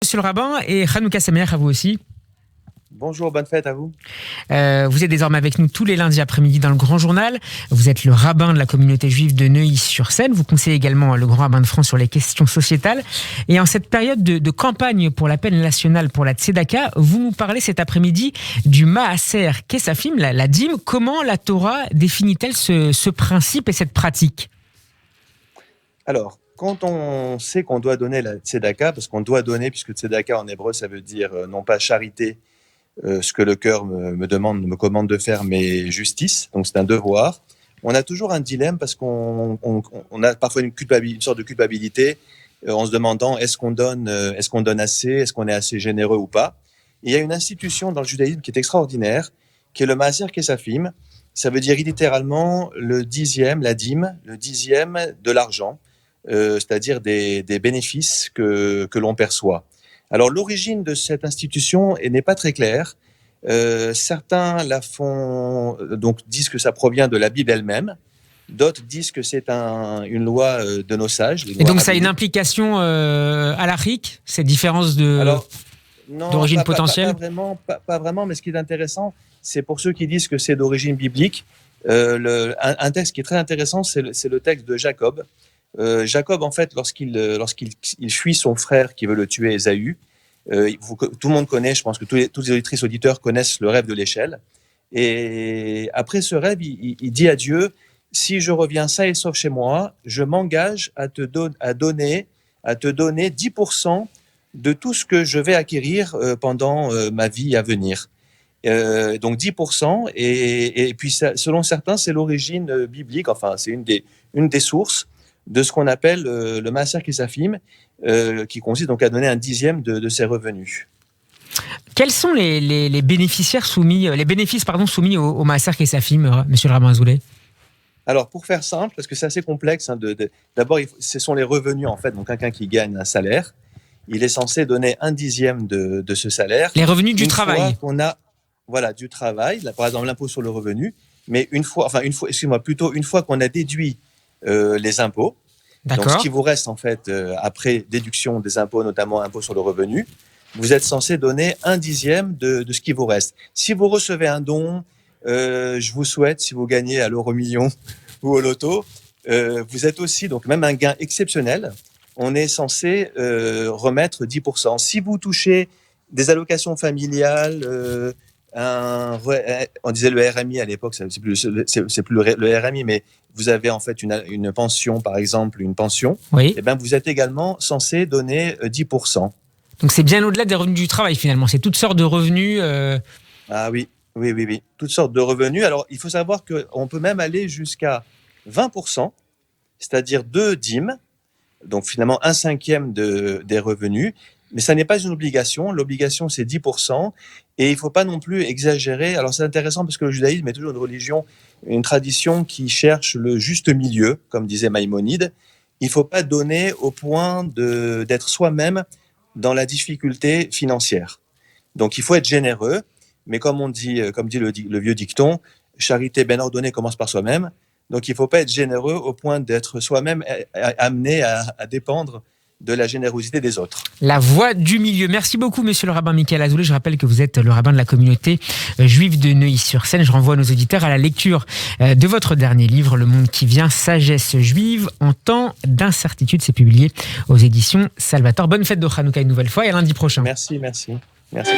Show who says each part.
Speaker 1: Monsieur le rabbin et Hanouka Sameach à vous aussi.
Speaker 2: Bonjour, bonne fête à vous.
Speaker 1: Vous êtes désormais avec nous tous les lundis après-midi dans le Grand Journal. Vous êtes le rabbin de la communauté juive de Neuilly-sur-Seine. Vous conseillez également le grand rabbin de France sur les questions sociétales. Et en cette période de campagne pour l'appel national pour la Tzedaka, vous nous parlez cet après-midi du Maaser Kesafim, la dîme. Comment la Torah définit-elle ce principe et cette pratique ?
Speaker 2: Alors, quand on sait qu'on doit donner la tzedaka, parce qu'on doit donner, puisque tzedaka en hébreu, ça veut dire non pas charité, ce que le cœur me commande de faire, mais justice, donc c'est un devoir. On a toujours un dilemme parce qu'on a parfois une sorte de culpabilité en se demandant est-ce qu'on donne assez, est-ce qu'on est assez généreux ou pas. Et il y a une institution dans le judaïsme qui est extraordinaire, qui est le Maaser Kesafim. Ça veut dire littéralement le dixième, la dîme, le dixième de l'argent. C'est-à-dire des bénéfices que l'on perçoit. Alors l'origine de cette institution n'est pas très claire. Certains la font, donc disent que ça provient de la Bible elle-même. D'autres disent que c'est une loi de nos sages.
Speaker 1: Et donc ça a une implication halachique, ces différences d'origine potentielle ?
Speaker 2: Pas vraiment, mais ce qui est intéressant, c'est pour ceux qui disent que c'est d'origine biblique. Un texte qui est très intéressant, c'est le texte de Jacob. Jacob, en fait, lorsqu'il fuit son frère qui veut le tuer, Ésaü, tout le monde connaît, je pense que tous les auditrices, auditeurs connaissent le rêve de l'échelle. Et après ce rêve, il dit à Dieu, si je reviens sain et sauf chez moi, je m'engage à te donner 10% de tout ce que je vais acquérir pendant ma vie à venir. Donc 10%, et puis ça, selon certains, c'est l'origine biblique, enfin c'est une des sources de ce qu'on appelle le Maaser Kesafim, qui consiste donc à donner un dixième de ses revenus.
Speaker 1: Quels sont les bénéfices soumis au Maaser Kesafim, monsieur le rabbin Azoulay ?
Speaker 2: Alors, pour faire simple, parce que c'est assez complexe, d'abord, ce sont les revenus, en fait. Donc, quelqu'un qui gagne un salaire, il est censé donner un dixième de ce salaire.
Speaker 1: Les revenus du travail.
Speaker 2: Du travail, là, par exemple, l'impôt sur le revenu, mais une fois qu'on a déduit les impôts.
Speaker 1: D'accord.
Speaker 2: Donc, ce qui vous reste, en fait, après déduction des impôts, notamment impôt sur le revenu, vous êtes censé donner un dixième de ce qui vous reste. Si vous recevez un don, je vous souhaite, si vous gagnez à l'euro million ou au loto, vous êtes aussi, donc même un gain exceptionnel, on est censé remettre 10%. Si vous touchez des allocations familiales, on disait le RMI à l'époque, c'est plus le RMI, mais vous avez en fait une pension, par exemple, une pension,
Speaker 1: oui.
Speaker 2: Et bien vous êtes également censé donner 10%.
Speaker 1: Donc c'est bien au-delà des revenus du travail finalement, c'est toutes sortes de revenus.
Speaker 2: Ah oui, toutes sortes de revenus. Alors il faut savoir qu'on peut même aller jusqu'à 20%, c'est-à-dire 2 dîmes, donc finalement un cinquième des revenus. Mais ça n'est pas une obligation. L'obligation, c'est 10%. Et il ne faut pas non plus exagérer. Alors, c'est intéressant parce que le judaïsme est toujours une religion, une tradition qui cherche le juste milieu, comme disait Maïmonide. Il ne faut pas donner au point d'être soi-même dans la difficulté financière. Donc, il faut être généreux. Mais comme dit le vieux dicton, charité bien ordonnée commence par soi-même. Donc, il ne faut pas être généreux au point d'être soi-même amené à dépendre de la générosité des autres.
Speaker 1: La voie du milieu. Merci beaucoup, monsieur le rabbin Michael Azoulay. Je rappelle que vous êtes le rabbin de la communauté juive de Neuilly-sur-Seine. Je renvoie nos auditeurs à la lecture de votre dernier livre, Le Monde qui vient, sagesse juive en temps d'incertitude. C'est publié aux éditions Salvator. Bonne fête de Hanouka une nouvelle fois et à lundi prochain.
Speaker 2: Merci.